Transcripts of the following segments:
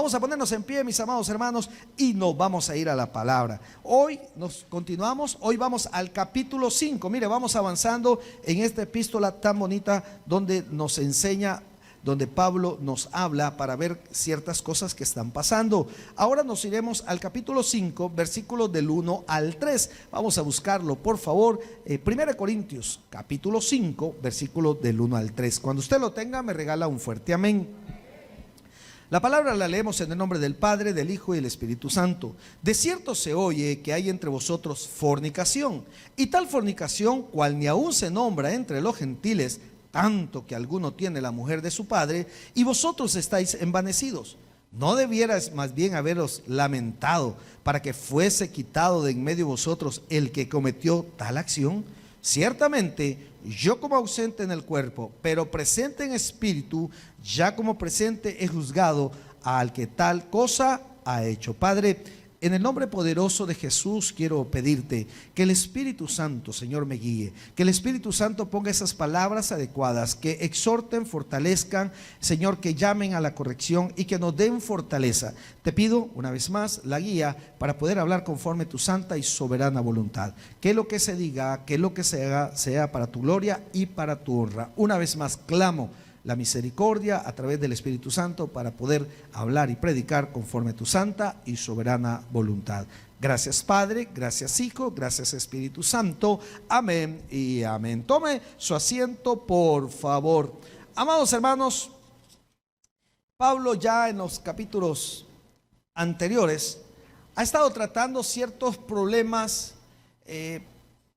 Vamos a ponernos en pie, mis amados hermanos, y nos vamos a ir a la palabra. Hoy nos continuamos, hoy vamos al capítulo 5. Mire, vamos avanzando en esta epístola tan bonita donde nos enseña, donde Pablo nos habla para ver ciertas cosas que están pasando. Ahora nos iremos al capítulo 5, versículos del 1 al 3. Vamos a buscarlo, por favor. 1 Corintios, capítulo 5, versículos del 1 al 3. Cuando usted lo tenga, me regala un fuerte amén. La palabra la leemos en el nombre del Padre, del Hijo y del Espíritu Santo. De cierto se oye que hay entre vosotros fornicación, y tal fornicación cual ni aún se nombra entre los gentiles, tanto que alguno tiene la mujer de su padre, y vosotros estáis envanecidos. ¿No debierais más bien haberos lamentado para que fuese quitado de en medio de vosotros el que cometió tal acción? Ciertamente, yo como ausente en el cuerpo, pero presente en espíritu, ya como presente he juzgado al que tal cosa ha hecho. Padre, en el nombre poderoso de Jesús quiero pedirte que el Espíritu Santo, Señor, me guíe, que el Espíritu Santo ponga esas palabras adecuadas, que exhorten, fortalezcan, Señor, que llamen a la corrección y que nos den fortaleza. Te pido una vez más la guía para poder hablar conforme tu santa y soberana voluntad. Que lo que se diga, que lo que se haga sea para tu gloria y para tu honra. Una vez más clamo la misericordia a través del Espíritu Santo para poder hablar y predicar conforme tu santa y soberana voluntad. Gracias Padre, gracias Hijo, gracias Espíritu Santo. Amén y amén. Tome su asiento, por favor. Amados hermanos, Pablo ya en los capítulos anteriores ha estado tratando ciertos problemas,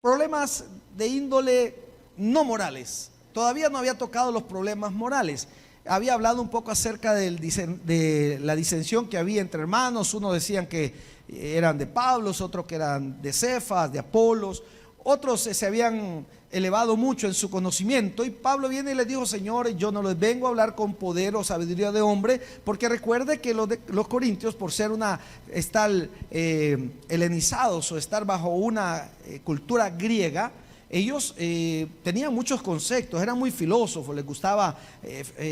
problemas de índole no morales. Todavía no había tocado los problemas morales. Había hablado un poco acerca de la disensión que había entre hermanos. Unos decían que eran de Pablo, otros que eran de Cefas, de Apolos. Otros se habían elevado mucho en su conocimiento. Y Pablo viene y les dijo: señores, yo no les vengo a hablar con poder o sabiduría de hombre, porque recuerde que los corintios, por ser estar helenizados o estar bajo una cultura griega, ellos tenían muchos conceptos, eran muy filósofos, les gustaba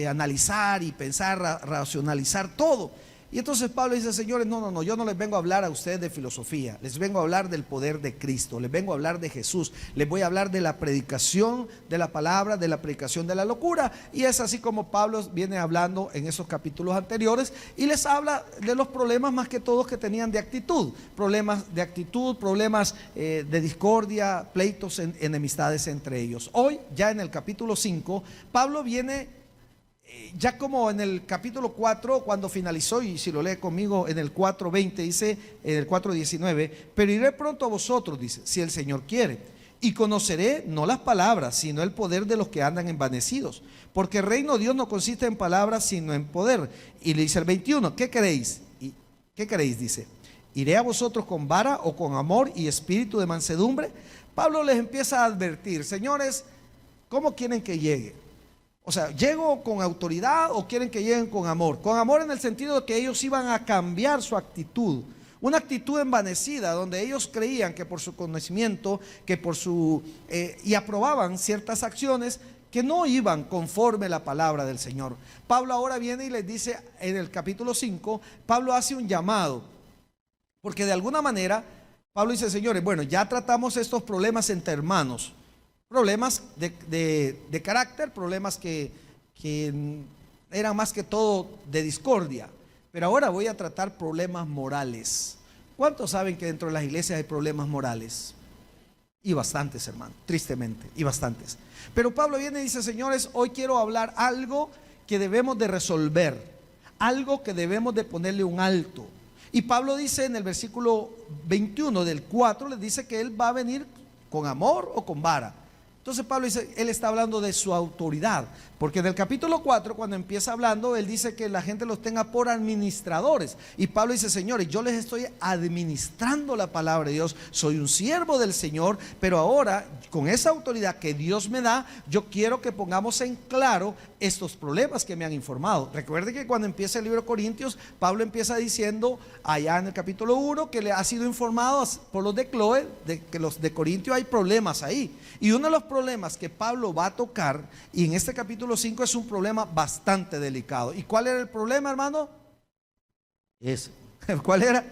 analizar y pensar, racionalizar todo. Y entonces Pablo dice: señores, no, yo no les vengo a hablar a ustedes de filosofía, les vengo a hablar del poder de Cristo, les vengo a hablar de Jesús, les voy a hablar de la predicación de la palabra, de la predicación de la locura. Y es así como Pablo viene hablando en esos capítulos anteriores y les habla de los problemas más que todos que tenían de actitud, problemas de discordia, pleitos, enemistades entre ellos. Hoy, ya en el capítulo 5, Pablo viene ya como en el capítulo 4, cuando finalizó, y si lo lee conmigo en el 4:20, dice, en el 4:19, pero iré pronto a vosotros, dice, si el Señor quiere, y conoceré no las palabras, sino el poder de los que andan envanecidos, porque el reino de Dios no consiste en palabras, sino en poder. Y le dice el 21, ¿qué queréis? ¿Qué queréis? Dice, ¿iré a vosotros con vara o con amor y espíritu de mansedumbre? Pablo les empieza a advertir: señores, ¿cómo quieren que llegue? O sea, ¿llego con autoridad o quieren que lleguen con amor? Con amor en el sentido de que ellos iban a cambiar su actitud. Una actitud envanecida, donde ellos creían que por su conocimiento, que por y aprobaban ciertas acciones que no iban conforme la palabra del Señor. Pablo ahora viene y les dice en el capítulo 5, Pablo hace un llamado. Porque de alguna manera, Pablo dice: señores, bueno, ya tratamos estos problemas entre hermanos. Problemas de carácter, problemas que eran más que todo de discordia. Pero ahora voy a tratar problemas morales. ¿Cuántos saben que dentro de las iglesias hay problemas morales? Y bastantes, hermano, tristemente, y bastantes. Pero Pablo viene y dice: señores, hoy quiero hablar algo que debemos de resolver, algo que debemos de ponerle un alto. Y Pablo dice en el versículo 21 del 4, les dice que él va a venir con amor o con vara. Entonces Pablo dice, él está hablando de su autoridad, porque en el capítulo 4, cuando empieza hablando, él dice que la gente los tenga por administradores. Y Pablo dice: señores, yo les estoy administrando la palabra de Dios, soy un siervo del Señor, pero ahora con esa autoridad que Dios me da, yo quiero que pongamos en claro estos problemas que me han informado. Recuerde que cuando empieza el libro de Corintios, Pablo empieza diciendo allá en el capítulo 1 que le ha sido informado por los de Cloé, de que los de Corintio hay problemas ahí. Y uno de los problemas que Pablo va a tocar, y en este capítulo 5, es un problema bastante delicado. ¿Y cuál era el problema, hermano? ¿Cuál era?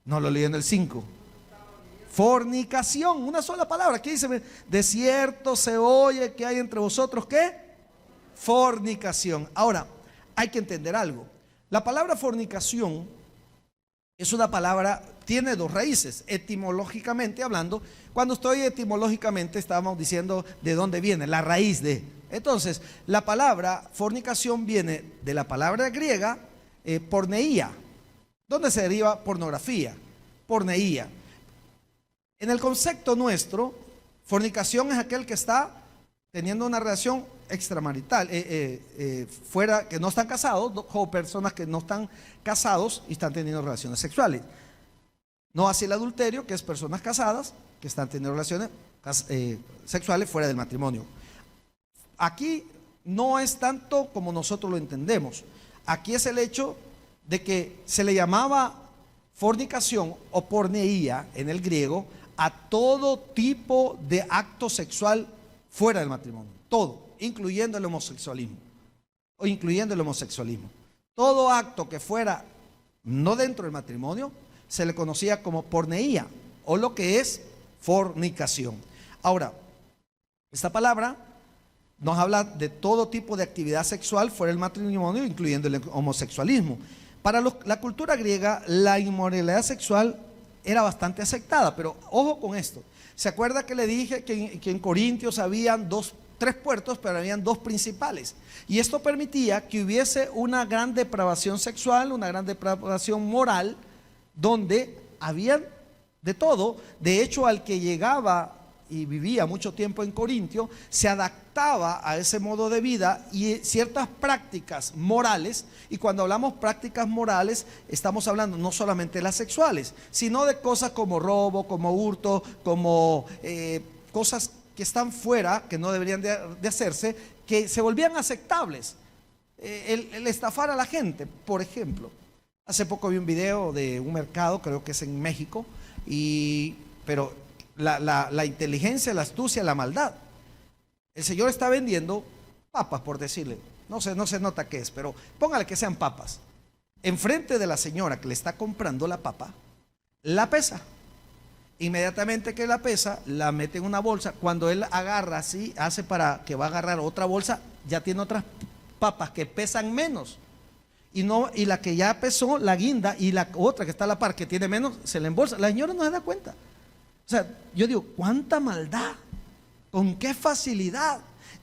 No lo leí en el 5. Fornicación, una sola palabra. Aquí dice, de cierto se oye que hay entre vosotros, ¿qué? Fornicación. Ahora, hay que entender algo. La palabra fornicación es una palabra, tiene dos raíces, etimológicamente hablando. Cuando estoy etimológicamente, estábamos diciendo de dónde viene, la raíz de. Entonces, la palabra fornicación viene de la palabra griega porneía, donde se deriva pornografía, porneía. En el concepto nuestro, fornicación es aquel que está teniendo una relación extramarital, fuera, que no están casados, o personas que no están casados y están teniendo relaciones sexuales. No así el adulterio, que es personas casadas que están teniendo relaciones sexuales fuera del matrimonio. Aquí no es tanto como nosotros lo entendemos. Aquí es el hecho de que se le llamaba fornicación o porneía en el griego a todo tipo de acto sexual fuera del matrimonio, todo, incluyendo el homosexualismo, o incluyendo el homosexualismo. Todo acto que fuera no dentro del matrimonio se le conocía como porneía, o lo que es fornicación. Ahora, esta palabra nos habla de todo tipo de actividad sexual fuera del matrimonio, incluyendo el homosexualismo. Para la cultura griega, la inmoralidad sexual era bastante aceptada, pero ojo con esto. ¿Se acuerda que le dije que en Corintios habían tres puertos, pero habían dos principales? Y esto permitía que hubiese una gran depravación sexual, una gran depravación moral, donde habían de todo. De hecho, al que llegaba y vivía mucho tiempo en Corintio, se adaptaba a ese modo de vida y ciertas prácticas morales. Y cuando hablamos prácticas morales, estamos hablando no solamente de las sexuales, sino de cosas como robo, como hurto, como cosas que están fuera, que no deberían de hacerse, que se volvían aceptables. El estafar a la gente, por ejemplo. Hace poco vi un video de un mercado, creo que es en México, pero la inteligencia, la astucia, la maldad. El señor está vendiendo papas, por decirle, no se nota qué es, pero póngale que sean papas. Enfrente de la señora que le está comprando la papa, la pesa. Inmediatamente que la pesa, la mete en una bolsa. Cuando él agarra así, hace para que va a agarrar otra bolsa, ya tiene otras papas que pesan menos. Y la que ya pesó, la guinda, y la otra que está a la par, que tiene menos, se la embolsa. La señora no se da cuenta. O sea, yo digo, ¿cuánta maldad? ¿Con qué facilidad?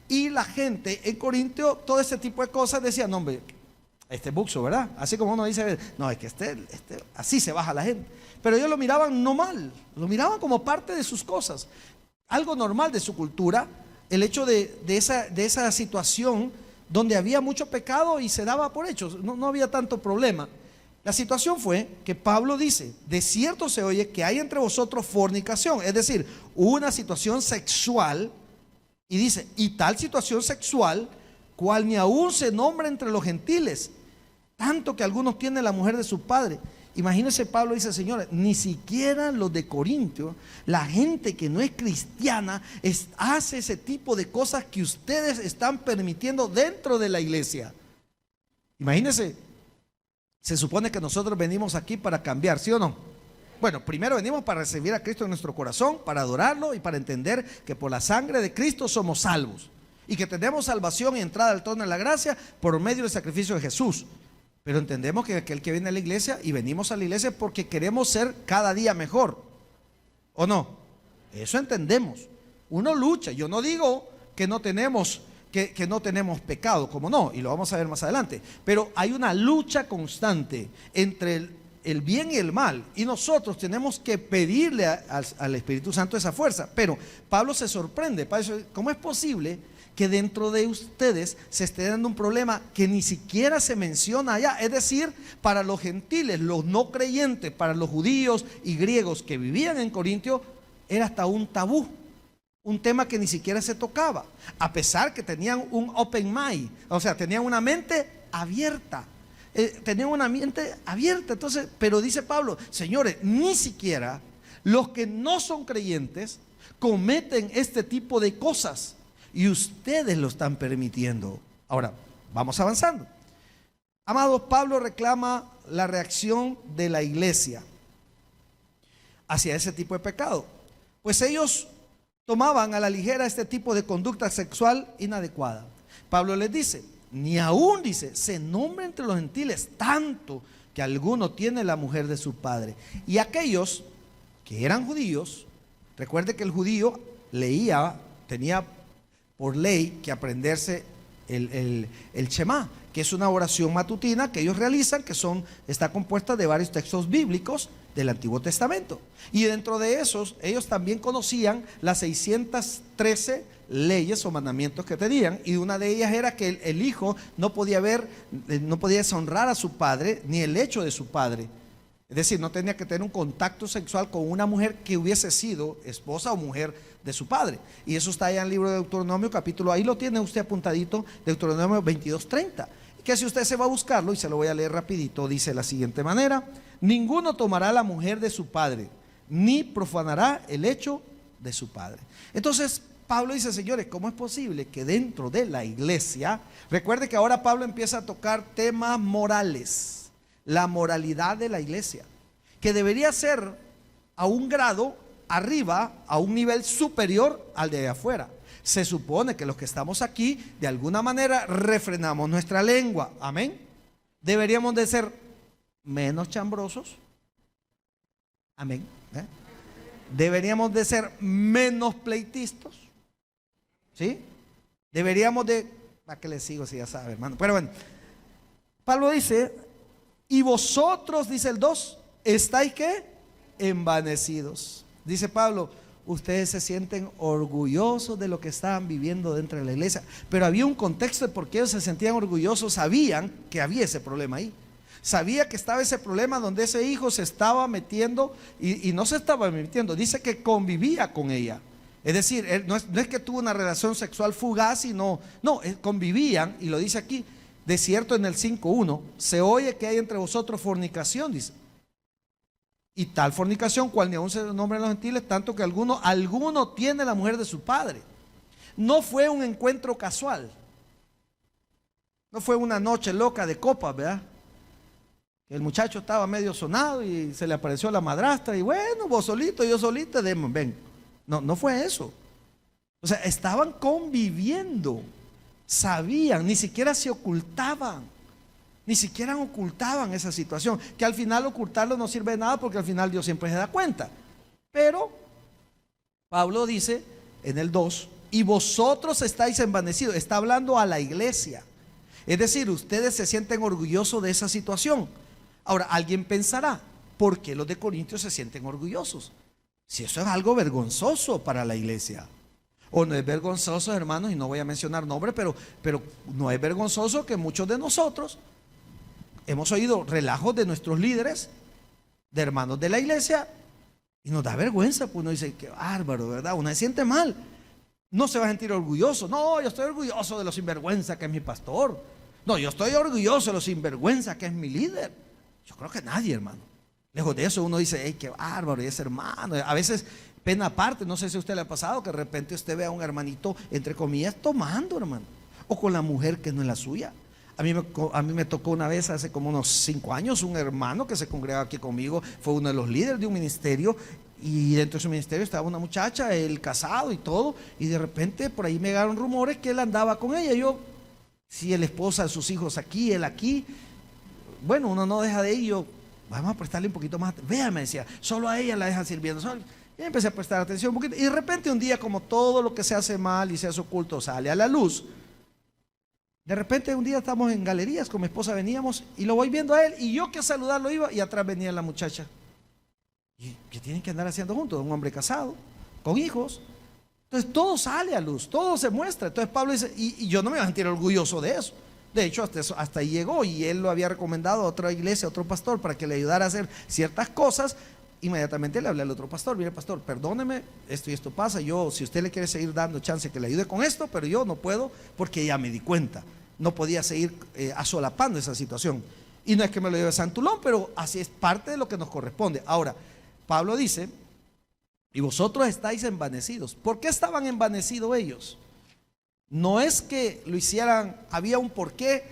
Y la gente en Corintio, todo ese tipo de cosas, decía, no hombre, este buxo, ¿verdad? Así como uno dice, no, es que así se baja la gente. Pero ellos lo miraban no mal, lo miraban como parte de sus cosas. Algo normal de su cultura, el hecho de esa situación donde había mucho pecado y se daba por hechos, no había tanto problema. La situación fue que Pablo dice, de cierto se oye que hay entre vosotros fornicación, es decir, una situación sexual, y dice, y tal situación sexual, cual ni aún se nombra entre los gentiles, tanto que algunos tienen la mujer de su padre. Imagínense, Pablo dice, señores, ni siquiera los de Corintio, la gente que no es cristiana, hace ese tipo de cosas que ustedes están permitiendo dentro de la iglesia. Imagínense. Se supone que nosotros venimos aquí para cambiar, ¿sí o no? Bueno, primero venimos para recibir a Cristo en nuestro corazón, para adorarlo y para entender que por la sangre de Cristo somos salvos y que tenemos salvación y entrada al trono de la gracia por medio del sacrificio de Jesús. Pero entendemos que aquel que viene a la iglesia, y venimos a la iglesia porque queremos ser cada día mejor, ¿o no? Eso entendemos. Uno lucha. Yo no digo que no tenemos pecado, como no, y lo vamos a ver más adelante, pero hay una lucha constante entre el bien y el mal, y nosotros tenemos que pedirle al Espíritu Santo esa fuerza. Pero Pablo se sorprende, ¿cómo es posible que dentro de ustedes se esté dando un problema que ni siquiera se menciona allá? Es decir, para los gentiles, los no creyentes, para los judíos y griegos que vivían en Corintio, era hasta un tabú. Un tema que ni siquiera se tocaba, a pesar que tenían un open mind, o sea, tenían una mente abierta, entonces, pero dice Pablo, señores, ni siquiera los que no son creyentes cometen este tipo de cosas, y ustedes lo están permitiendo. Ahora, vamos avanzando. Amados, Pablo reclama la reacción de la iglesia hacia ese tipo de pecado? Pues ellos tomaban a la ligera este tipo de conducta sexual inadecuada. Pablo les dice, ni aún, dice, se nombra entre los gentiles tanto que alguno tiene la mujer de su padre. Y aquellos que eran judíos, recuerde que el judío tenía por ley que aprenderse el Shema, que es una oración matutina que ellos realizan, está compuesta de varios textos bíblicos del Antiguo Testamento. Y dentro de esos, ellos también conocían las 613 leyes o mandamientos que tenían, y una de ellas era que el hijo no podía deshonrar a su padre, ni el hecho de su padre. Es decir, no tenía que tener un contacto sexual con una mujer que hubiese sido esposa o mujer de su padre. Y eso está allá en el libro de Deuteronomio, capítulo, ahí lo tiene usted apuntadito, Deuteronomio 22:30. Que si usted se va a buscarlo, y se lo voy a leer rapidito, dice de la siguiente manera: ninguno tomará la mujer de su padre, ni profanará el hecho de su padre. Entonces Pablo dice, señores, ¿cómo es posible que dentro de la iglesia, recuerde que ahora Pablo empieza a tocar temas morales, la moralidad de la iglesia, que debería ser a un grado arriba, a un nivel superior al de afuera? Se supone que los que estamos aquí, de alguna manera, refrenamos nuestra lengua. Amén. Deberíamos de ser menos chambrosos. Amén. Deberíamos de ser menos pleitistas. ¿Sí? Deberíamos de... ¿Para qué les sigo si ya sabe, hermano? Pero bueno, Pablo dice, y vosotros, dice el 2, ¿estáis qué? Envanecidos. Dice Pablo, ustedes se sienten orgullosos de lo que estaban viviendo dentro de la iglesia. Pero había un contexto de por qué ellos se sentían orgullosos. Sabían que había ese problema ahí. Sabía que estaba ese problema donde ese hijo se estaba metiendo, y no se estaba metiendo, dice que convivía con ella. Es decir, no es que tuvo una relación sexual fugaz, sino, no, convivían, y lo dice aquí, de cierto en el 5:1, se oye que hay entre vosotros fornicación, dice. Y tal fornicación, cual ni aún se nombra en los gentiles, tanto que alguno tiene la mujer de su padre. No fue un encuentro casual. No fue una noche loca de copas, ¿verdad? El muchacho estaba medio sonado y se le apareció la madrastra y bueno, vos solito, yo solita, ven. No fue eso. O sea, estaban conviviendo, sabían, ni siquiera se ocultaban. Ni siquiera ocultaban esa situación, que al final ocultarlo no sirve de nada, porque al final Dios siempre se da cuenta. Pero Pablo dice en el 2, y vosotros estáis envanecidos. Está hablando a la iglesia. Es decir, ustedes se sienten orgullosos de esa situación. Ahora, alguien pensará, ¿por qué los de Corintios se sienten orgullosos? Si eso es algo vergonzoso para la iglesia. O no es vergonzoso, hermanos, y no voy a mencionar nombres, pero no es vergonzoso que muchos de nosotros hemos oído relajos de nuestros líderes, de hermanos de la iglesia, y nos da vergüenza, pues uno dice, qué bárbaro, ¿verdad? Uno se siente mal. No se va a sentir orgulloso. No, yo estoy orgulloso de los sinvergüenza que es mi pastor. No, yo estoy orgulloso de los sinvergüenza que es mi líder. Yo creo que nadie, hermano. Lejos de eso uno dice, hey, qué bárbaro, y ese hermano. A veces, pena aparte, no sé si a usted le ha pasado que de repente usted ve a un hermanito, entre comillas, tomando, hermano. O con la mujer que no es la suya. A mí me tocó una vez, hace como unos 5 años, un hermano que se congregaba aquí conmigo, fue uno de los líderes de un ministerio, y dentro de su ministerio estaba una muchacha, él casado y todo, y de repente por ahí me llegaron rumores que él andaba con ella. Yo, si él esposa a sus hijos aquí, él aquí, bueno, uno no deja de ello, vamos a prestarle un poquito más, vea, me decía, solo a ella la dejan sirviendo, y empecé a prestar atención un poquito, y de repente un día, como todo lo que se hace mal y se hace oculto sale a la luz, de repente un día estamos en galerías, con mi esposa veníamos, y lo voy viendo a él, y yo que a saludarlo iba, y atrás venía la muchacha. ¿Y qué tienen que andar haciendo juntos? Un hombre casado, con hijos. Entonces todo sale a luz, todo se muestra. Entonces Pablo dice, y yo no me voy a sentir orgulloso de eso. De hecho, hasta ahí llegó, y él lo había recomendado a otra iglesia, a otro pastor, para que le ayudara a hacer ciertas cosas. Inmediatamente le hablé al otro pastor, mire pastor, perdóneme, esto y esto pasa, yo, si usted le quiere seguir dando chance que le ayude con esto, pero yo no puedo, porque ya me di cuenta, no podía seguir asolapando esa situación. Y no es que me lo lleve a Santulón, pero así es parte de lo que nos corresponde. Ahora, Pablo dice, y vosotros estáis envanecidos. ¿Por qué estaban envanecidos ellos? No es que lo hicieran, había un porqué,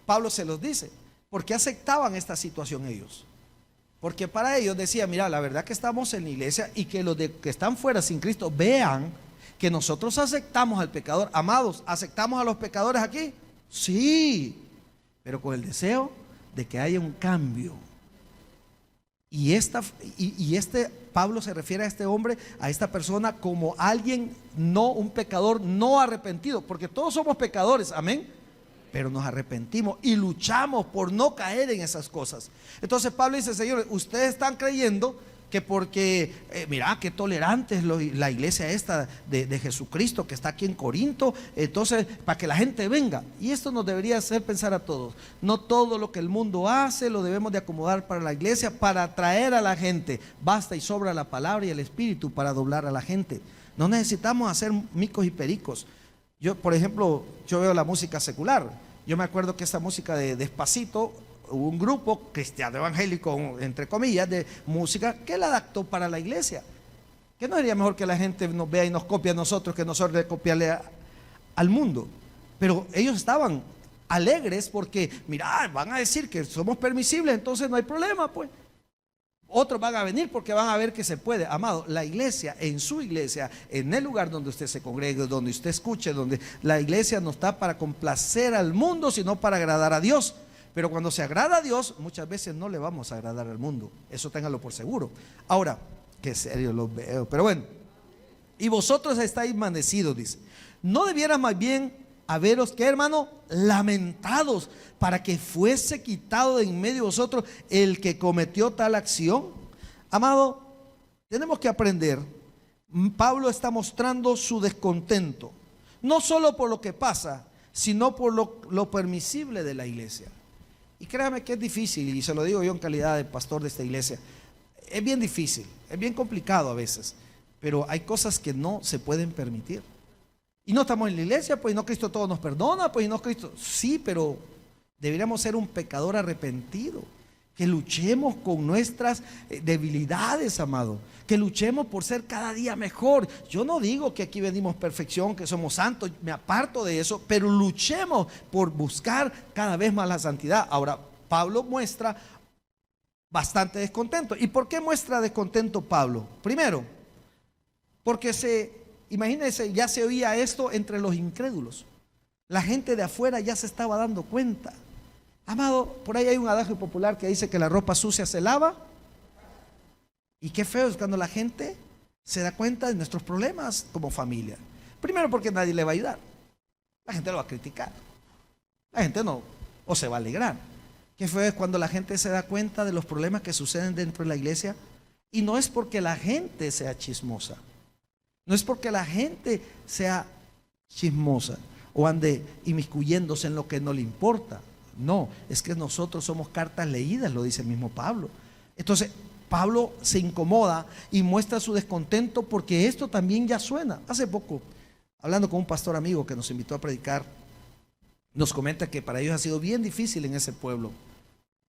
Pablo se los dice. ¿Por qué aceptaban esta situación ellos? Porque para ellos decía, mira, la verdad que estamos en la iglesia y que los que están fuera sin Cristo vean que nosotros aceptamos al pecador. Amados, ¿aceptamos a los pecadores aquí? Sí, pero con el deseo de que haya un cambio. Y este Pablo se refiere a este hombre, a esta persona, como alguien, no un pecador no arrepentido, porque todos somos pecadores, amén, pero nos arrepentimos y luchamos por no caer en esas cosas. Entonces Pablo dice, señores, ustedes están creyendo que porque, mira, qué tolerante es la iglesia esta de Jesucristo que está aquí en Corinto, entonces para que la gente venga. Y esto nos debería hacer pensar a todos. No todo lo que el mundo hace lo debemos de acomodar para la iglesia, para atraer a la gente. Basta y sobra la palabra y el espíritu para doblar a la gente. No necesitamos hacer micos y pericos. Yo, por ejemplo, yo veo la música secular. Yo me acuerdo que esta música de Despacito, hubo un grupo cristiano evangélico, entre comillas, de música que la adaptó para la iglesia. ¿Qué no sería mejor que la gente nos vea y nos copie a nosotros que nosotros le copiarle al mundo? Pero ellos estaban alegres porque, mira, van a decir que somos permisibles, entonces no hay problema, pues. Otros van a venir porque van a ver que se puede. Amado, la iglesia, en su iglesia, en el lugar donde usted se congregue, donde usted escuche, donde la iglesia no está para complacer al mundo, sino para agradar a Dios. Pero cuando se agrada a Dios, muchas veces no le vamos a agradar al mundo. Eso téngalo por seguro. Ahora, qué serio lo veo. Pero bueno, y vosotros estáis amanecidos, dice. ¿No debieras más bien haberos, qué hermano? Lamentados para que fuese quitado de en medio de vosotros el que cometió tal acción. Amado, tenemos que aprender. Pablo está mostrando su descontento. No solo por lo que pasa, sino por lo permisible de la iglesia. Y créame que es difícil, y se lo digo yo en calidad de pastor de esta iglesia, es bien difícil, es bien complicado a veces, pero hay cosas que no se pueden permitir. Y no estamos en la iglesia, pues no Cristo todo nos perdona, pues no Cristo, sí, pero deberíamos ser un pecador arrepentido, que luchemos con nuestras debilidades, amado, que luchemos por ser cada día mejor. Yo no digo que aquí venimos perfección, que somos santos, me aparto de eso, pero luchemos por buscar cada vez más la santidad. Ahora, Pablo muestra bastante descontento. ¿Y por qué muestra descontento Pablo? Primero, porque imagínense, ya se oía esto entre los incrédulos. La gente de afuera ya se estaba dando cuenta. Amado, por ahí hay un adagio popular que dice que la ropa sucia se lava. Y qué feo es cuando la gente se da cuenta de nuestros problemas como familia. Primero porque nadie le va a ayudar. La gente lo va a criticar. La gente no, o se va a alegrar. Qué feo es cuando la gente se da cuenta de los problemas que suceden dentro de la iglesia. Y no es porque la gente sea chismosa. No es porque la gente sea chismosa o ande inmiscuyéndose en lo que no le importa. No, es que nosotros somos cartas leídas, lo dice el mismo Pablo. Entonces, Pablo se incomoda y muestra su descontento porque esto también ya suena. Hace poco, hablando con un pastor amigo que nos invitó a predicar, nos comenta que para ellos ha sido bien difícil en ese pueblo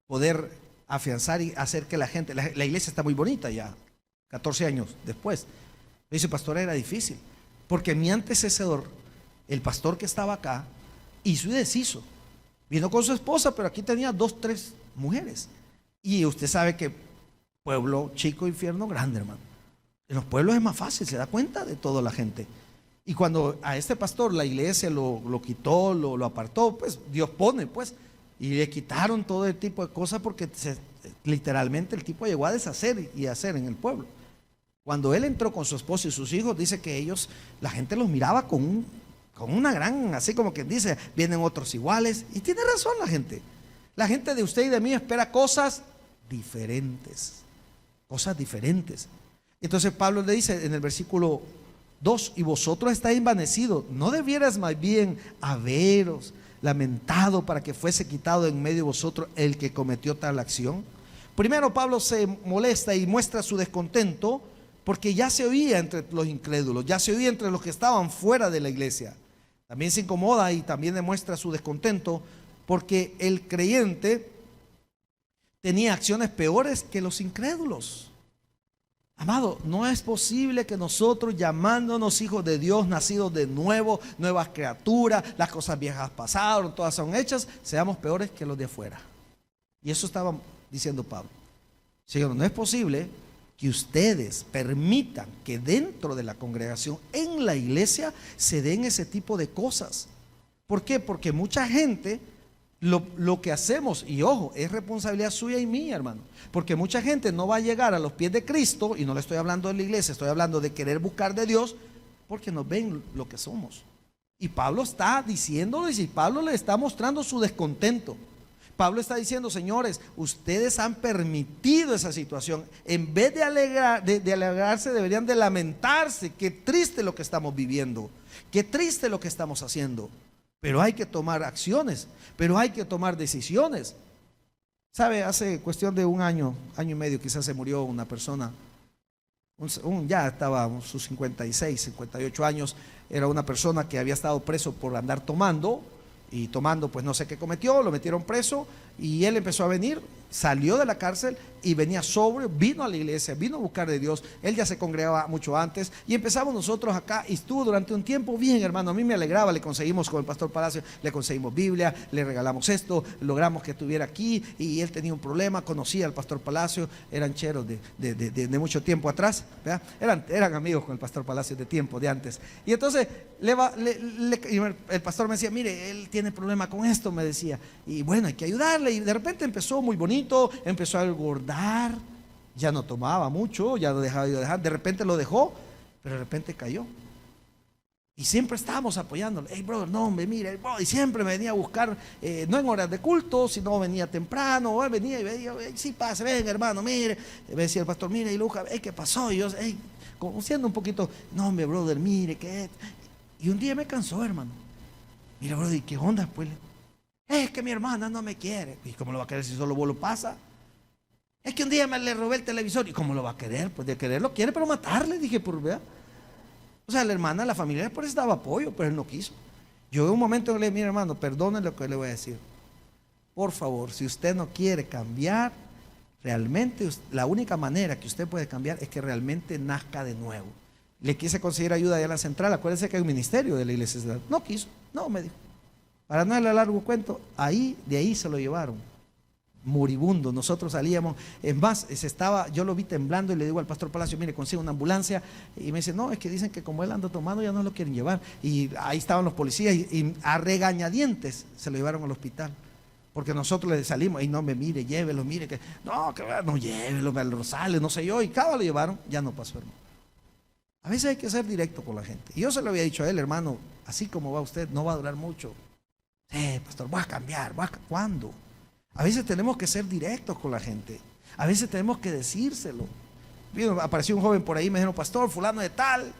poder afianzar y hacer que la gente, la iglesia está muy bonita ya, 14 años después. Dice, pastor, era difícil, porque mi antecesor, el pastor que estaba acá, hizo y deshizo. Vino con su esposa, pero aquí tenía 2, 3 mujeres. Y usted sabe que pueblo chico, infierno grande, hermano. En los pueblos es más fácil, se da cuenta de toda la gente. Y cuando a este pastor la iglesia lo quitó, lo apartó, pues Dios pone, pues. Y le quitaron todo el tipo de cosas porque literalmente el tipo llegó a deshacer y hacer en el pueblo. Cuando él entró con su esposa y sus hijos, dice que la gente los miraba con una gran, así como quien dice, vienen otros iguales. Y tiene razón la gente. La gente de usted y de mí espera cosas diferentes. Cosas diferentes. Entonces Pablo le dice en el versículo 2, y vosotros estáis envanecidos, ¿no debieras más bien haberos lamentado para que fuese quitado en medio de vosotros el que cometió tal acción? Primero Pablo se molesta y muestra su descontento porque ya se oía entre los incrédulos, ya se oía entre los que estaban fuera de la iglesia. También se incomoda y también demuestra su descontento porque el creyente tenía acciones peores que los incrédulos. Amado, no es posible que nosotros, llamándonos hijos de Dios, nacidos de nuevo, nuevas criaturas, las cosas viejas pasaron, todas son hechas, seamos peores que los de afuera. Y eso estaba diciendo Pablo. Señor, no es posible que ustedes permitan que dentro de la congregación, en la iglesia, se den ese tipo de cosas. ¿Por qué? Porque mucha gente, lo que hacemos, y ojo, es responsabilidad suya y mía, hermano, porque mucha gente no va a llegar a los pies de Cristo, y no le estoy hablando de la iglesia, estoy hablando de querer buscar de Dios, porque nos ven lo que somos. Y Pablo está diciéndoles, y Pablo le está mostrando su descontento. Pablo está diciendo, señores, ustedes han permitido esa situación. En vez de alegrarse, deberían de lamentarse. Qué triste lo que estamos viviendo, qué triste lo que estamos haciendo. Pero hay que tomar acciones, pero hay que tomar decisiones. ¿Sabe? Hace cuestión de un año y medio quizás se murió una persona. Ya estaba a sus 56, 58 años. Era una persona que había estado preso por andar tomando. Y tomando, pues no sé qué cometió, lo metieron preso. Y él empezó a venir, salió de la cárcel y venía sobrio, vino a la iglesia, vino a buscar de Dios. Él ya se congregaba mucho antes y empezamos nosotros acá y estuvo durante un tiempo bien, hermano. A mí me alegraba, le conseguimos con el pastor Palacio, le conseguimos Biblia, le regalamos esto, logramos que estuviera aquí. Y él tenía un problema, conocía al pastor Palacio, eran cheros de mucho tiempo atrás, ¿verdad? Eran amigos con el pastor Palacio de tiempo, de antes. Y entonces el pastor me decía, mire, él tiene problema con esto, me decía, y bueno, hay que ayudarle. Y de repente empezó muy bonito, empezó a engordar, ya no tomaba mucho, ya lo dejaba de dejar, de repente lo dejó, pero de repente cayó. Y siempre estábamos apoyándolo. Hey, brother, no, hombre, mire, y siempre me venía a buscar, no en horas de culto, sino venía temprano, venía y veía, sí, pase, venga, hermano, mire. Me decía el pastor, mire, y Luja, ¿qué pasó? Y yo, como siendo un poquito, no, hombre, brother, mire, ¿qué? Y un día me cansó, hermano. Mira, brother, ¿y qué onda, pues? Es que mi hermana no me quiere. ¿Y cómo lo va a querer si solo vos lo pasa? Es que un día le robé el televisor. ¿Y cómo lo va a querer? Pues de quererlo quiere, pero matarle, dije, por ver. O sea, la hermana, la familia, por eso daba apoyo, pero él no quiso. Yo en un momento le dije, mira, hermano, perdone lo que le voy a decir. Por favor, si usted no quiere cambiar, realmente la única manera que usted puede cambiar es que realmente nazca de nuevo. Le quise conseguir ayuda allá a la central. Acuérdense que hay un ministerio de la iglesia. No quiso, no, me dijo. Para no darle largo cuento, de ahí se lo llevaron, moribundo. Nosotros salíamos, es más, yo lo vi temblando y le digo al pastor Palacio, mire, consigue una ambulancia. Y me dice, no, es que dicen que como él anda tomando ya no lo quieren llevar. Y ahí estaban los policías y a regañadientes se lo llevaron al hospital. Porque nosotros le salimos, y no me mire, llévelo, mire, que no llévelo al Rosales, no sé yo. Y cada lo llevaron, ya no pasó, hermano. A veces hay que ser directo con la gente. Y yo se lo había dicho a él, hermano, así como va usted, no va a durar mucho. Pastor, voy a cambiar. ¿Cuándo? A veces tenemos que ser directos con la gente. A veces tenemos que decírselo. Apareció un joven por ahí, me dijeron, pastor, fulano de tal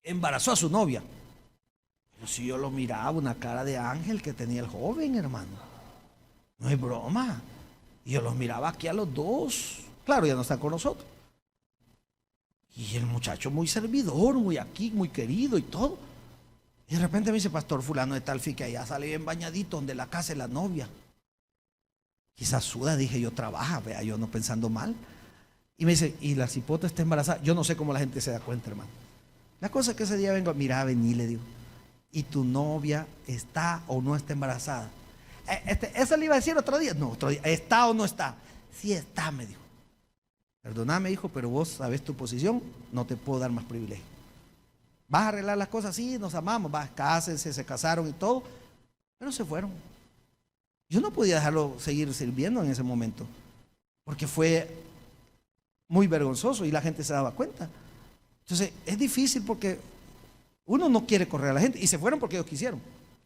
embarazó a su novia. Pero si yo lo miraba, una cara de ángel que tenía el joven, hermano. No es broma. Y yo los miraba aquí a los dos. Claro, ya no están con nosotros. Y el muchacho muy servidor, muy aquí, muy querido y todo. Y de repente me dice, pastor, fulano de tal, que allá sale bien bañadito donde la casa de la novia. Quizás suda, dije yo, trabaja, vea, yo no pensando mal. Y me dice, y la cipota está embarazada. Yo no sé cómo la gente se da cuenta, hermano. La cosa es que ese día vengo, mira, vení, le digo, ¿y tu novia está o no está embarazada? Eso le iba a decir otro día. No, otro día, ¿está o no está? Sí está, me dijo. Perdóname, hijo, pero vos sabés tu posición, no te puedo dar más privilegio. ¿Vas a arreglar las cosas? Sí, nos amamos, cásense, se casaron y todo, pero se fueron. Yo no podía dejarlo seguir sirviendo en ese momento, porque fue muy vergonzoso y la gente se daba cuenta. Entonces, es difícil porque uno no quiere correr a la gente, y se fueron porque ellos quisieron.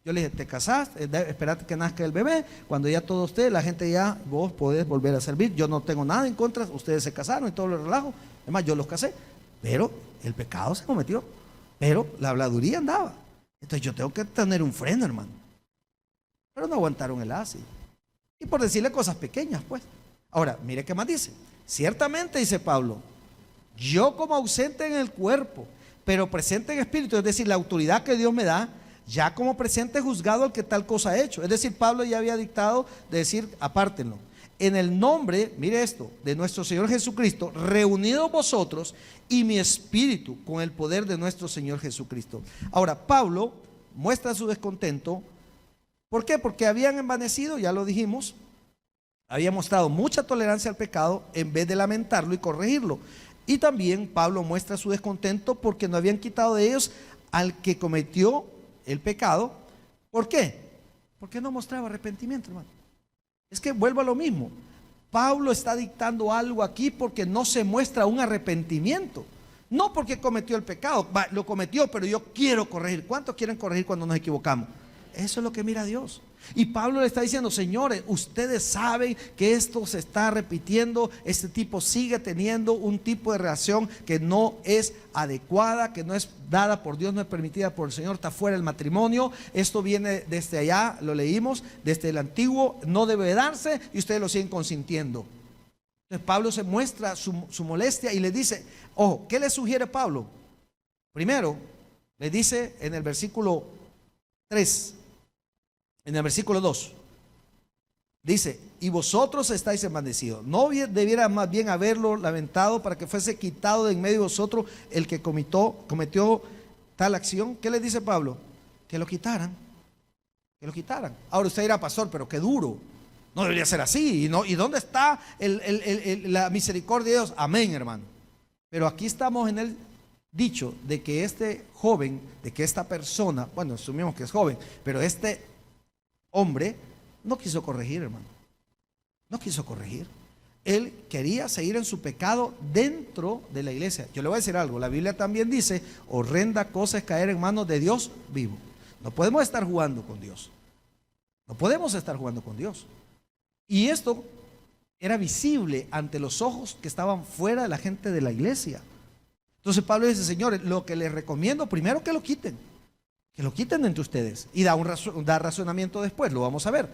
Yo le dije, te casás, esperate que nazca el bebé, cuando ya todo esté, la gente ya, vos podés volver a servir. Yo no tengo nada en contra, ustedes se casaron y todo lo relajo. Además, yo los casé, pero el pecado se cometió. Pero la habladuría andaba. Entonces yo tengo que tener un freno, hermano. Pero no aguantaron el ácido. Y por decirle cosas pequeñas, pues. Ahora, mire qué más dice. Ciertamente, dice Pablo, yo como ausente en el cuerpo, pero presente en espíritu, es decir, la autoridad que Dios me da, ya como presente juzgado al que tal cosa ha hecho. Es decir, Pablo ya había dictado de decir, apártenlo. En el nombre, mire esto, de nuestro Señor Jesucristo, reunidos vosotros y mi espíritu con el poder de nuestro Señor Jesucristo. Ahora, Pablo muestra su descontento. ¿Por qué? Porque habían envanecido, ya lo dijimos, Había mostrado mucha tolerancia al pecado en vez de lamentarlo y corregirlo. Y también Pablo muestra su descontento porque no habían quitado de ellos al que cometió el pecado. ¿Por qué? Porque no mostraba arrepentimiento, hermano. Es que vuelvo a lo mismo. Pablo está dictando algo aquí porque no se muestra un arrepentimiento. No porque cometió el pecado, lo cometió, pero yo quiero corregir. ¿Cuántos quieren corregir cuando nos equivocamos? Eso es lo que mira Dios. Y Pablo le está diciendo, señores, ustedes saben que esto se está repitiendo, este tipo sigue teniendo un tipo de relación que no es adecuada, que no es dada por Dios, no es permitida por el Señor, está fuera del matrimonio. Esto viene desde allá, lo leímos, desde el antiguo, no debe darse y ustedes lo siguen consintiendo. Entonces Pablo se muestra su molestia y le dice, ojo, ¿qué le sugiere Pablo? Primero, le dice en el versículo 3, en el versículo 2, dice, y vosotros estáis envanecidos. ¿No debiera más bien haberlo lamentado para que fuese quitado de en medio de vosotros el que cometió tal acción? ¿Qué le dice Pablo? Que lo quitaran, que lo quitaran. Ahora usted dirá, pastor, pero qué duro. No debería ser así. ¿Y dónde está la misericordia de Dios? Amén, hermano. Pero aquí estamos en el dicho de que este joven, de que esta persona, bueno, asumimos que es joven, pero este hombre no quiso corregir, hermano. No quiso corregir. Él quería seguir en su pecado dentro de la iglesia. Yo le voy a decir algo. La Biblia también dice, horrenda cosa es caer en manos de Dios vivo. No podemos estar jugando con Dios. No podemos estar jugando con Dios. Y esto era visible ante los ojos que estaban fuera de la gente de la iglesia. Entonces Pablo dice, señores, lo que les recomiendo, primero que lo quiten entre ustedes. Y da razonamiento después, lo vamos a ver.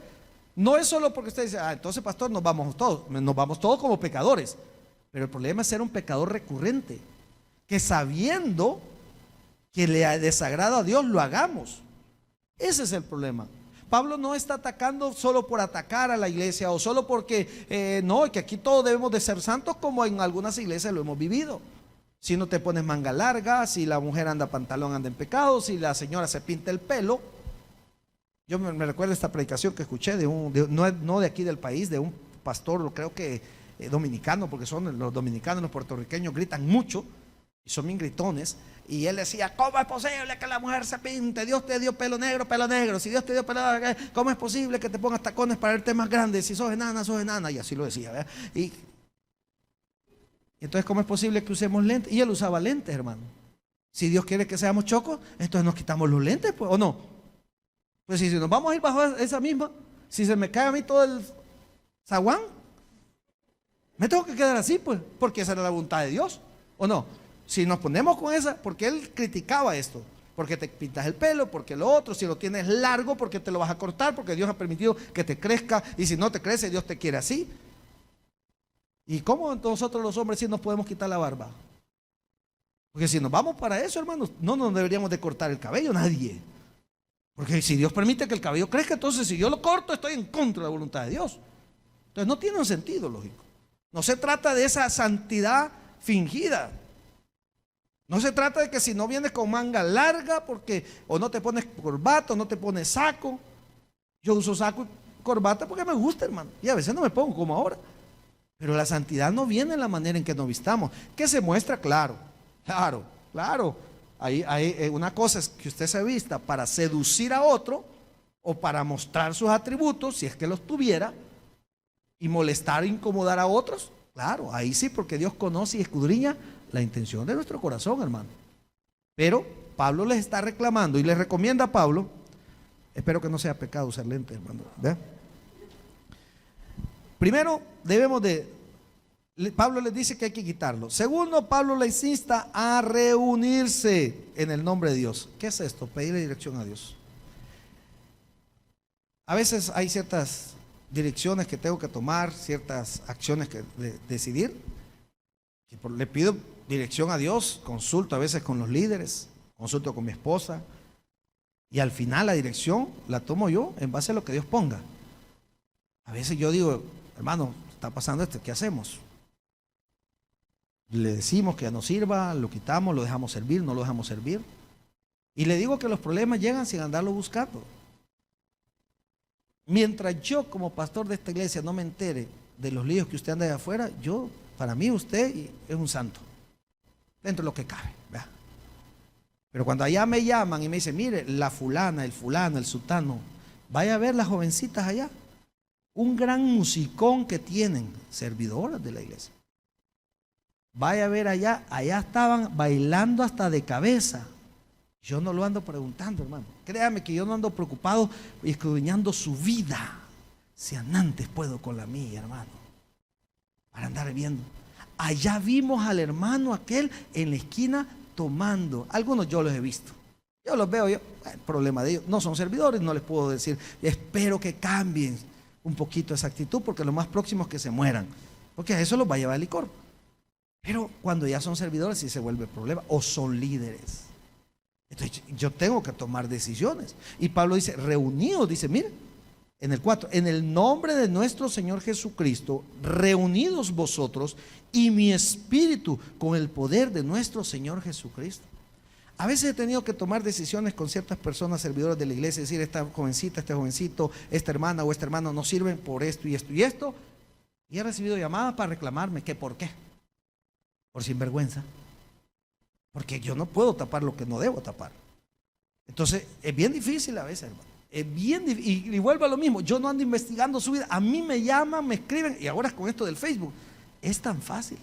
No es solo porque usted dice, entonces pastor, nos vamos todos como pecadores. Pero el problema es ser un pecador recurrente, que sabiendo que le desagrada a Dios, lo hagamos. Ese es el problema. Pablo no está atacando solo por atacar a la iglesia o solo porque, no, que aquí todos debemos de ser santos como en algunas iglesias lo hemos vivido. Si no te pones manga larga, si la mujer anda pantalón, anda en pecado, si la señora se pinta el pelo. Yo me recuerdo esta predicación que escuché no de aquí del país, de un pastor, creo que dominicano, porque son los dominicanos y los puertorriqueños gritan mucho y son bien gritones. Y él decía, ¿cómo es posible que la mujer se pinte? Dios te dio pelo negro, pelo negro. Si Dios te dio pelo negro, ¿cómo es posible que te pongas tacones para verte más grande? Si sos enana, sos enana. Y así lo decía, ¿verdad? Y entonces, ¿cómo es posible que usemos lentes? Y él usaba lentes, hermano. Si Dios quiere que seamos chocos, entonces nos quitamos los lentes, pues, ¿o no? Pues si nos vamos a ir bajo esa misma, si se me cae a mí todo el zaguán, me tengo que quedar así, pues, porque esa era la voluntad de Dios, ¿o no? Si nos ponemos con esa, porque él criticaba esto, porque te pintas el pelo, porque lo otro, si lo tienes largo, porque te lo vas a cortar, porque Dios ha permitido que te crezca, y si no te crece, Dios te quiere así. ¿Y cómo nosotros los hombres sí nos podemos quitar la barba? Porque si nos vamos para eso, hermanos, no nos deberíamos de cortar el cabello, nadie. Porque si Dios permite que el cabello crezca, entonces si yo lo corto, estoy en contra de la voluntad de Dios. Entonces no tiene un sentido lógico. No se trata de esa santidad fingida. No se trata de que si no vienes con manga larga, porque o no te pones corbata, o no te pones saco. Yo uso saco y corbata porque me gusta, hermano. Y a veces no me pongo como ahora. Pero la santidad no viene en la manera en que nos vistamos. Que se muestra, claro. Hay una cosa es que usted se vista para seducir a otro o para mostrar sus atributos, si es que los tuviera, y molestar e incomodar a otros. Claro, ahí sí, porque Dios conoce y escudriña la intención de nuestro corazón, hermano. Pero Pablo les está reclamando y les recomienda a Pablo, espero que no sea pecado usar lentes, hermano. ¿Ve? Primero, Pablo les dice que hay que quitarlo. Segundo, Pablo les insta a reunirse en el nombre de Dios. ¿Qué es esto? Pedirle dirección a Dios. A veces hay ciertas direcciones que tengo que tomar, ciertas acciones que decidir. Le pido dirección a Dios, consulto a veces con los líderes, consulto con mi esposa, y al final la dirección la tomo yo en base a lo que Dios ponga. A veces yo digo, hermano, está pasando esto, ¿qué hacemos? Le decimos que ya no sirva, lo quitamos, lo dejamos servir, no lo dejamos servir. Y le digo que los problemas llegan sin andarlo buscando. Mientras yo como pastor de esta iglesia no me entere de los líos que usted anda de afuera, para mí usted es un santo, dentro de lo que cabe, ¿verdad? Pero cuando allá me llaman y me dicen, mire, la fulana, el fulano, el sultano, vaya a ver las jovencitas allá, un gran musicón que tienen, servidoras de la iglesia. Vaya a ver allá estaban bailando hasta de cabeza. Yo no lo ando preguntando, hermano. Créame que yo no ando preocupado escudriñando su vida, si antes puedo con la mía, hermano, para andar viendo. Allá vimos al hermano aquel en la esquina tomando. Algunos yo los he visto. Yo los veo, el problema de ellos. No son servidores, no les puedo decir. Espero que cambien un poquito esa actitud, porque lo más próximo es que se mueran. Porque a eso los va a llevar el licor. Pero cuando ya son servidores sí se vuelve problema. O son líderes. Entonces yo tengo que tomar decisiones. Y Pablo dice, reunidos, dice, mire, en el 4, en el nombre de nuestro Señor Jesucristo, reunidos vosotros y mi espíritu con el poder de nuestro Señor Jesucristo. A veces he tenido que tomar decisiones con ciertas personas servidoras de la iglesia, decir, esta jovencita, este jovencito, esta hermana o este hermano no sirven por esto y esto y esto. Y he recibido llamadas para reclamarme que por qué. Por sinvergüenza. Porque yo no puedo tapar lo que no debo tapar. Entonces, es bien difícil a veces, hermano. Es bien difícil. Y vuelvo a lo mismo. Yo no ando investigando su vida. A mí me llaman, me escriben. Y ahora con esto del Facebook, es tan fácil.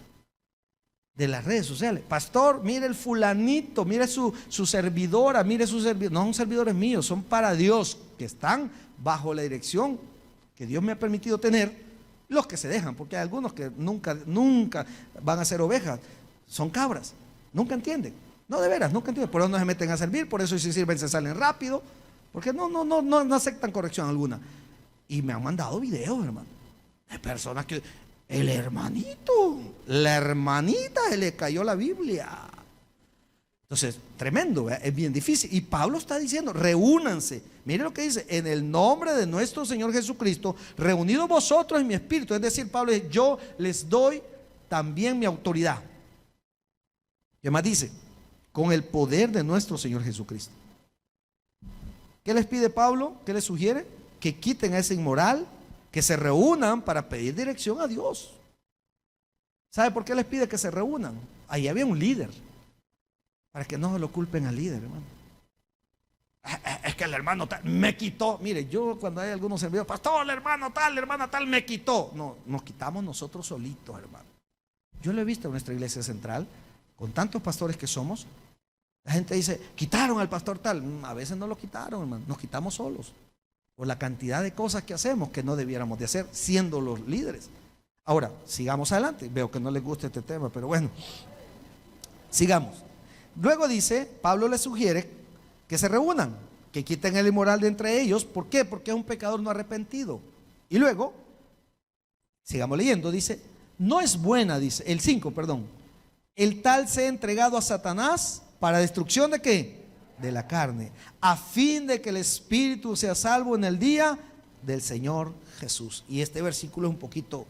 De las redes sociales. Pastor, mire el fulanito, mire su servidora, mire su servidor. No son servidores míos, son para Dios, que están bajo la dirección que Dios me ha permitido tener. Los que se dejan, porque hay algunos que nunca van a ser ovejas, son cabras, nunca entienden, no, de veras, nunca entienden, por eso no se meten a servir, por eso si sirven se salen rápido, porque no aceptan corrección alguna. Y me han mandado videos, hermano, de personas que, el hermanito, la hermanita se le cayó la Biblia. Entonces, tremendo, ¿verdad? Es bien difícil. Y Pablo está diciendo, reúnanse. Mire lo que dice, en el nombre de nuestro Señor Jesucristo, reunidos vosotros en mi espíritu. Es decir, Pablo dice, yo les doy también mi autoridad. ¿Qué más dice? Con el poder de nuestro Señor Jesucristo. ¿Qué les pide Pablo? ¿Qué les sugiere? Que quiten a ese inmoral, que se reúnan para pedir dirección a Dios. ¿Sabe por qué les pide que se reúnan? Ahí había un líder. Para que no se lo culpen al líder, hermano. Es que el hermano tal me quitó. Mire, yo cuando hay algunos servidores, pastor, el hermano tal, la hermana tal me quitó. No, nos quitamos nosotros solitos, hermano. Yo lo he visto en nuestra iglesia central, con tantos pastores que somos. La gente dice, quitaron al pastor tal. A veces no lo quitaron, hermano. Nos quitamos solos. Por la cantidad de cosas que hacemos que no debiéramos de hacer, siendo los líderes. Ahora, sigamos adelante. Veo que no les gusta este tema, pero bueno. Sigamos. Luego dice, Pablo les sugiere que se reúnan, que quiten el inmoral de entre ellos. ¿Por qué? Porque es un pecador no arrepentido. Y luego, sigamos leyendo, dice, no es buena, dice, el 5, perdón, el tal sea entregado a Satanás para destrucción de ¿qué? De la carne, a fin de que el espíritu sea salvo en el día del Señor Jesús. Y este versículo es un poquito,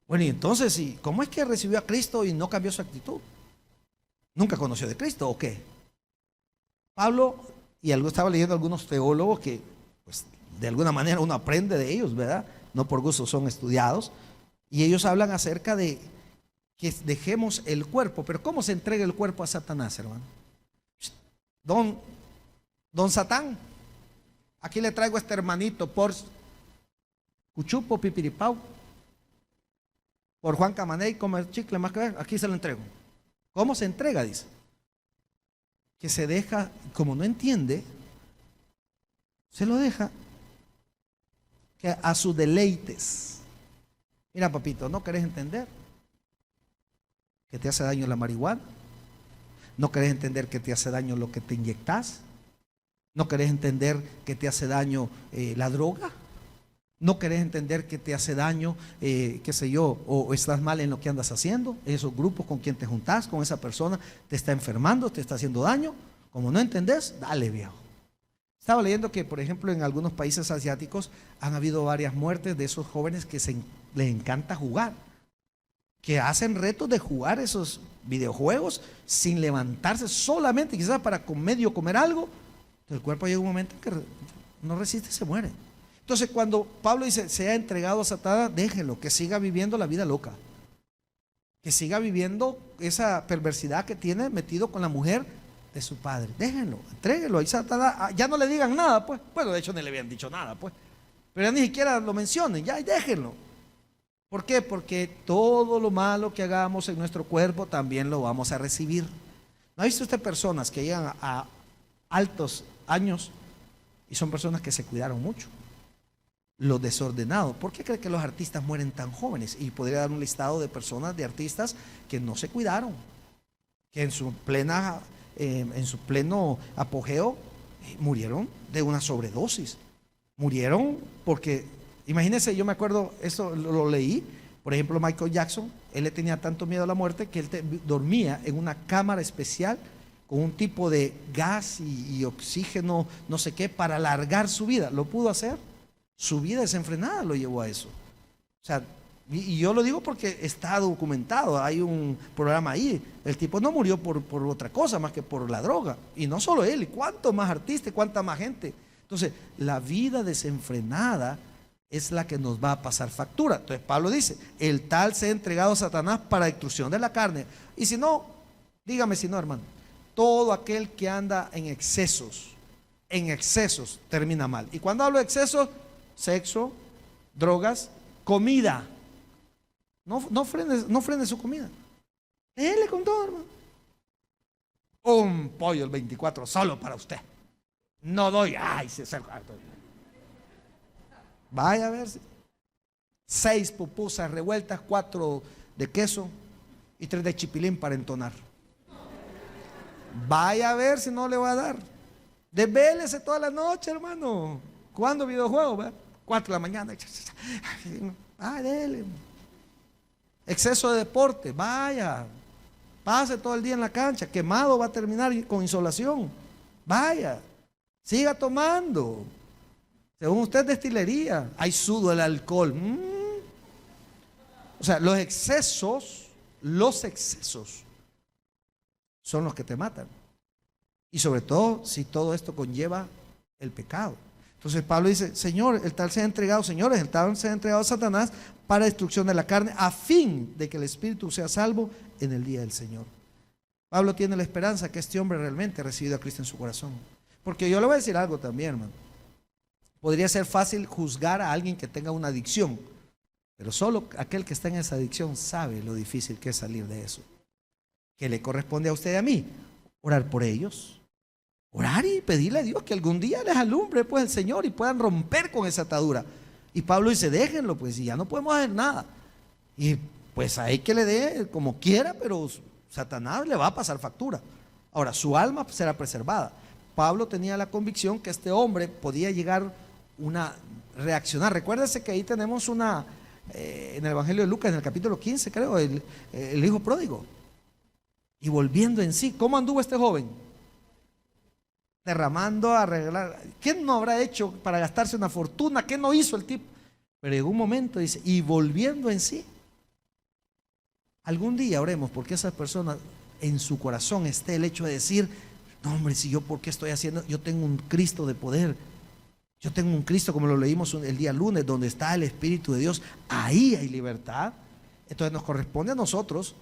bueno, y entonces, ¿cómo es que recibió a Cristo y no cambió su actitud? ¿Nunca conoció de Cristo o qué? Pablo, y algo estaba leyendo algunos teólogos que, pues, de alguna manera uno aprende de ellos, ¿verdad? No por gusto son estudiados. Y ellos hablan acerca de que dejemos el cuerpo. Pero ¿cómo se entrega el cuerpo a Satanás, hermano? Don Satán, aquí le traigo a este hermanito por Cuchupo Pipiripau, por Juan Camaney, comer chicle más que ver, aquí se lo entrego. ¿Cómo se entrega? Dice. Que se deja, como no entiende, se lo deja que a sus deleites. Mira, papito, ¿no querés entender que te hace daño la marihuana? ¿No querés entender que te hace daño lo que te inyectas? ¿No querés entender que te hace daño la droga? ¿No querés entender que te hace daño, qué sé yo, o estás mal en lo que andas haciendo? Esos grupos con quien te juntás, con esa persona, te está enfermando, te está haciendo daño. Como no entendés, dale, viejo. Estaba leyendo que, por ejemplo, en algunos países asiáticos han habido varias muertes de esos jóvenes que les encanta jugar, que hacen retos de jugar esos videojuegos sin levantarse, solamente quizás para medio comer algo. El cuerpo llega un momento en que no resiste y se muere. Entonces, cuando Pablo dice, se ha entregado a Satanás, déjenlo, que siga viviendo la vida loca. Que siga viviendo esa perversidad que tiene metido con la mujer de su padre. Déjenlo, entréguenlo. Y Satanás, ya no le digan nada, pues. Bueno, de hecho, ni le habían dicho nada, pues. Pero ya ni siquiera lo mencionen, ya, y déjenlo. ¿Por qué? Porque todo lo malo que hagamos en nuestro cuerpo también lo vamos a recibir. ¿No ha visto usted personas que llegan a altos años y son personas que se cuidaron mucho? Los desordenados. ¿Por qué cree que los artistas mueren tan jóvenes? Y podría dar un listado de personas, de artistas que no se cuidaron, que en su pleno apogeo murieron de una sobredosis. Murieron porque, imagínense, yo me acuerdo, esto lo leí, por ejemplo, Michael Jackson, él le tenía tanto miedo a la muerte que él dormía en una cámara especial con un tipo de gas y oxígeno, no sé qué, para alargar su vida. ¿Lo pudo hacer? Su vida desenfrenada lo llevó a eso. O sea, y yo lo digo porque está documentado, hay un programa ahí. El tipo no murió por otra cosa más que por la droga. Y no solo él, y cuántos más artistas, cuánta más gente. Entonces, la vida desenfrenada es la que nos va a pasar factura. Entonces, Pablo dice, el tal se ha entregado a Satanás para destrucción de la carne. Y si no, dígame si no, hermano. Todo aquel que anda en excesos termina mal. Y cuando hablo de excesos, sexo, drogas, comida. No frene su comida. Déjele con todo, hermano. Un pollo el 24 solo para usted. No doy. Ay, se acerca. Vaya a ver. 6 pupusas revueltas, 4 de queso y 3 de chipilín para entonar. Vaya a ver si no le va a dar. Desvélese toda la noche, hermano. ¿Cuándo videojuegos? 4 de la mañana. Ah, dele. Exceso de deporte, vaya. Pase todo el día en la cancha. Quemado va a terminar con insolación. Vaya. Siga tomando. Según usted, destilería. Hay sudo el alcohol. O sea, los excesos son los que te matan. Y sobre todo si todo esto conlleva el pecado. Entonces Pablo dice, Señor, el tal se ha entregado, señores, el tal se ha entregado a Satanás para destrucción de la carne, a fin de que el espíritu sea salvo en el día del Señor. Pablo tiene la esperanza que este hombre realmente ha recibido a Cristo en su corazón. Porque yo le voy a decir algo también, hermano. Podría ser fácil juzgar a alguien que tenga una adicción, pero solo aquel que está en esa adicción sabe lo difícil que es salir de eso. ¿Qué le corresponde a usted y a mí? Orar por ellos. Orar y pedirle a Dios que algún día les alumbre pues el Señor y puedan romper con esa atadura. Y Pablo dice, déjenlo pues, y ya no podemos hacer nada. Y pues hay que le dé como quiera, pero Satanás le va a pasar factura. Ahora, su alma será preservada. Pablo tenía la convicción que este hombre podía llegar reaccionar. Recuérdese que ahí tenemos en el Evangelio de Lucas, en el capítulo 15, creo, el hijo pródigo. Y volviendo en sí, ¿cómo anduvo este joven? Derramando, arreglar. ¿Qué no habrá hecho para gastarse una fortuna? ¿Qué no hizo el tipo? Pero en un momento dice, y volviendo en sí. Algún día oremos porque esas personas en su corazón esté el hecho de decir, no hombre, si yo por qué estoy haciendo, yo tengo un Cristo de poder. Yo tengo un Cristo, como lo leímos el día lunes, donde está el Espíritu de Dios. Ahí hay libertad. Entonces nos corresponde a nosotros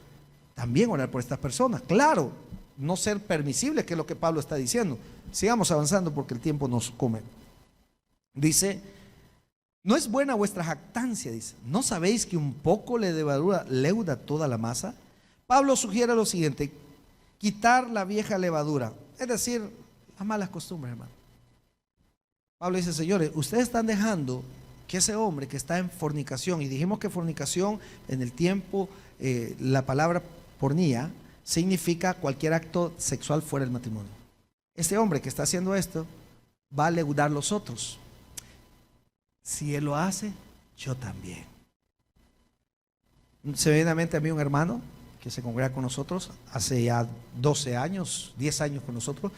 también orar por estas personas. Claro, no ser permisibles, que es lo que Pablo está diciendo. Sigamos avanzando porque el tiempo nos come. Dice, no es buena vuestra jactancia, dice. ¿No sabéis que un poco de levadura leuda toda la masa? Pablo sugiere lo siguiente, quitar la vieja levadura, es decir, las malas costumbres, hermano. Pablo dice, señores, ustedes están dejando que ese hombre que está en fornicación, y dijimos que fornicación en el tiempo, la palabra pornía significa cualquier acto sexual fuera del matrimonio. Este hombre que está haciendo esto va a leudar los otros. Si él lo hace, yo también. Se me viene a mente a mí un hermano que se congrega con nosotros hace ya 12 años, 10 años con nosotros,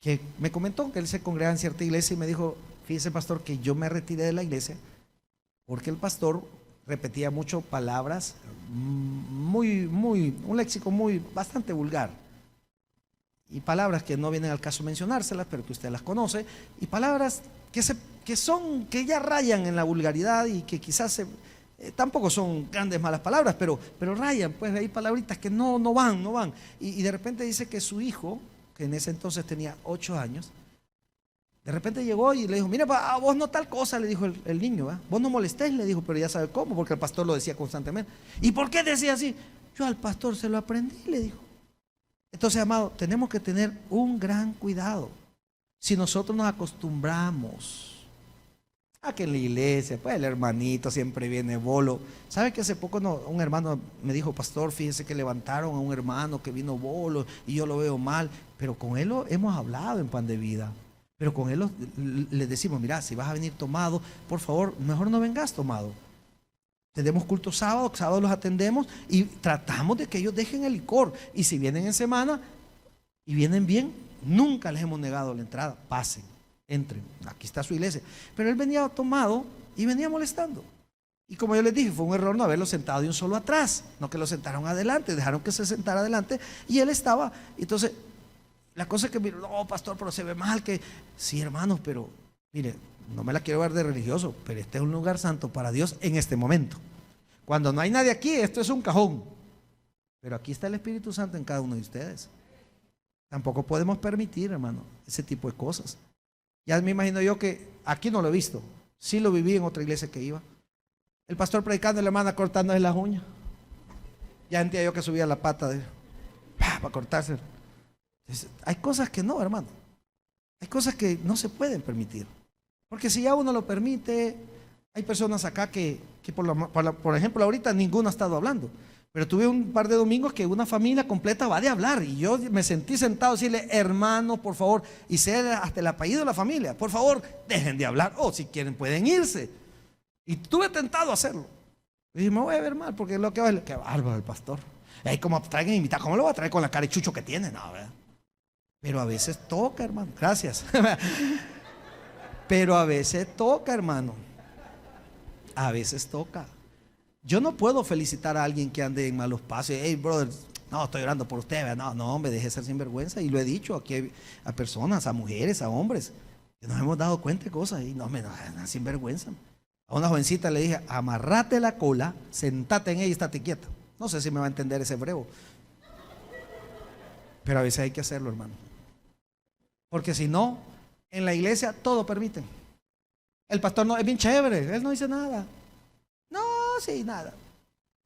que me comentó que él se congrega en cierta iglesia y me dijo, fíjese pastor que yo me retiré de la iglesia porque el pastor repetía mucho palabras un léxico bastante vulgar. y palabras que no vienen al caso mencionárselas, pero que usted las conoce, y palabras que ya rayan en la vulgaridad y que quizás tampoco son grandes malas palabras, pero rayan, pues hay palabritas que no van. Y de repente dice que su hijo, que en ese entonces tenía 8 años, de repente llegó y le dijo: mira, a vos no tal cosa, le dijo el niño, ¿eh? Vos no molestés, le dijo, pero ya sabe cómo, porque el pastor lo decía constantemente. ¿Y por qué decía así? Yo al pastor se lo aprendí, le dijo. Entonces, amado, tenemos que tener un gran cuidado. Si nosotros nos acostumbramos a que en la iglesia, pues el hermanito siempre viene bolo. ¿Sabe que hace poco un hermano me dijo: pastor, fíjese que levantaron a un hermano que vino bolo y yo lo veo mal? Pero con él hemos hablado en Pan de Vida. Pero con él le decimos: mira, si vas a venir tomado, por favor, mejor no vengas tomado. Tenemos culto sábado los atendemos y tratamos de que ellos dejen el licor. Y si vienen en semana y vienen bien, nunca les hemos negado la entrada. Pasen, entren, aquí está su iglesia. Pero él venía tomado y venía molestando. Y como yo les dije, fue un error no haberlo sentado de un solo atrás, no que lo sentaron adelante, dejaron que se sentara adelante y él estaba. Entonces, la cosa es que, no, pastor, pero se ve mal que... Sí, hermanos, pero mire, no me la quiero ver de religioso, pero este es un lugar santo para Dios en este momento. Cuando no hay nadie aquí, esto es un cajón. Pero aquí está el Espíritu Santo en cada uno de ustedes. Tampoco podemos permitir, hermano, ese tipo de cosas. Ya me imagino yo que aquí no lo he visto. Sí lo viví en otra iglesia que iba. El pastor predicando y la hermana cortándose las uñas. Ya sentía yo que subía la pata para cortarse. Entonces, hay cosas que no, hermano. Hay cosas que no se pueden permitir. Porque si ya uno lo permite, hay personas acá que por ejemplo, ahorita ninguno ha estado hablando. Pero tuve un par de domingos que una familia completa va de hablar. Y yo me sentí sentado a decirle: hermano, por favor, y sé hasta el apellido de la familia, por favor, dejen de hablar. O si quieren pueden irse. Y tuve tentado a hacerlo. Y dije: me voy a ver mal, porque lo que va a que bárbaro el pastor. Ahí como traigan invitado, ¿cómo lo va a traer con la cara de chucho que tiene? No, ¿verdad? Pero a veces toca, hermano. Gracias. Pero a veces toca, hermano. A veces toca. Yo no puedo felicitar a alguien que ande en malos pasos. Hey, brother, no, estoy orando por usted. No, hombre, deje de ser sinvergüenza. Y lo he dicho aquí a personas, a mujeres, a hombres, que nos hemos dado cuenta de cosas. Y no, sinvergüenza. A una jovencita le dije: amarrate la cola, sentate en ella y estate quieta. No sé si me va a entender ese hebreo. Pero a veces hay que hacerlo, hermano. Porque si no, en la iglesia todo permiten. El pastor no es bien chévere, él no dice nada. No, sí, nada.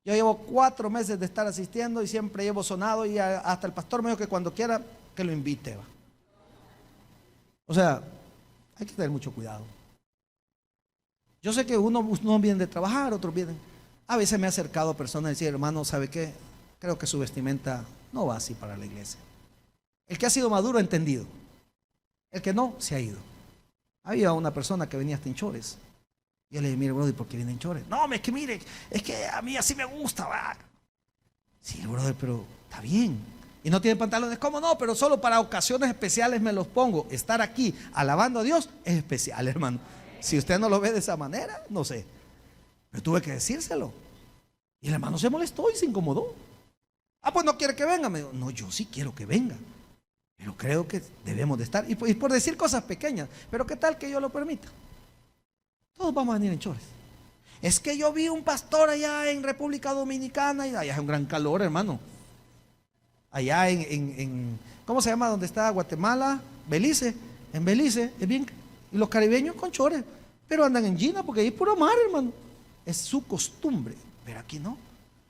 Yo llevo 4 meses de estar asistiendo y siempre llevo sonado, y hasta el pastor me dijo que cuando quiera que lo invite, va. O sea, hay que tener mucho cuidado. Yo sé que unos vienen de trabajar, otros vienen. A veces me he acercado a personas y decir: hermano, ¿sabe qué? Creo que su vestimenta no va así para la iglesia. El que ha sido maduro ha entendido. El que no, se ha ido. Había una persona que venía hasta en chores. Y yo le dije: mire, brother, ¿por qué viene en chores? No, es que mire, es que a mí así me gusta, va. Sí, brother, pero está bien. Y no tiene pantalones, ¿cómo no? Pero solo para ocasiones especiales me los pongo. Estar aquí alabando a Dios es especial, hermano. Si usted no lo ve de esa manera, no sé. Pero tuve que decírselo. Y el hermano se molestó y se incomodó. Ah, pues no quiere que venga. Me dijo: no, yo sí quiero que venga. Pero creo que debemos de estar. Y por decir cosas pequeñas. Pero ¿qué tal que yo lo permita? Todos vamos a venir en chores. Es que yo vi un pastor allá en República Dominicana y allá es un gran calor, hermano. Allá ¿cómo se llama? ¿Dónde está Guatemala? Belice. En Belice es bien. Y los caribeños con chores. Pero andan en Gina porque ahí es puro mar, hermano. Es su costumbre. Pero aquí no.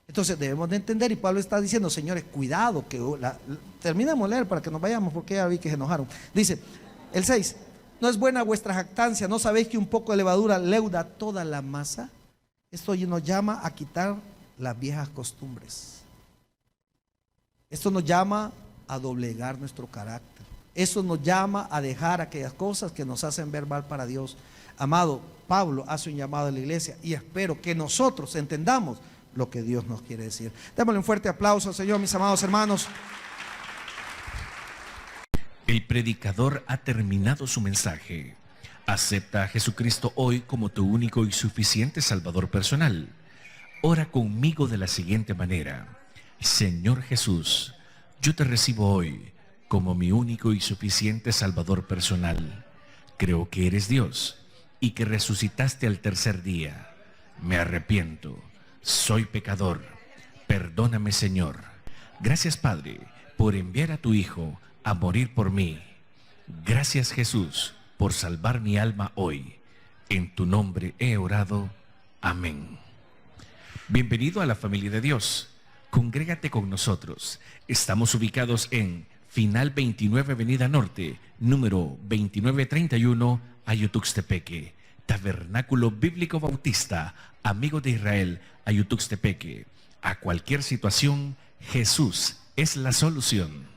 Entonces debemos de entender, y Pablo está diciendo: señores, cuidado, que terminamos de leer para que nos vayamos, porque ya vi que se enojaron. Dice el 6: no es buena vuestra jactancia, ¿no sabéis que un poco de levadura leuda toda la masa? Esto nos llama a quitar las viejas costumbres. Esto nos llama a doblegar nuestro carácter. Eso nos llama a dejar aquellas cosas que nos hacen ver mal para Dios. Amado, Pablo hace un llamado a la iglesia, y espero que nosotros entendamos lo que Dios nos quiere decir. Démosle un fuerte aplauso al Señor, mis amados hermanos. El predicador ha terminado su mensaje. Acepta a Jesucristo hoy como tu único y suficiente Salvador personal. Ora conmigo de la siguiente manera: Señor Jesús, yo te recibo hoy como mi único y suficiente Salvador personal. Creo que eres Dios y que resucitaste al tercer día. Me arrepiento. Soy pecador. Perdóname, Señor. Gracias, Padre, por enviar a tu Hijo a morir por mí. Gracias, Jesús, por salvar mi alma hoy. En tu nombre he orado. Amén. Bienvenido a la familia de Dios. Congrégate con nosotros. Estamos ubicados en Final 29 Avenida Norte, número 2931, Ayutuxtepeque. Tabernáculo Bíblico Bautista, Amigo de Israel, Ayutuxtepeque. A cualquier situación, Jesús es la solución.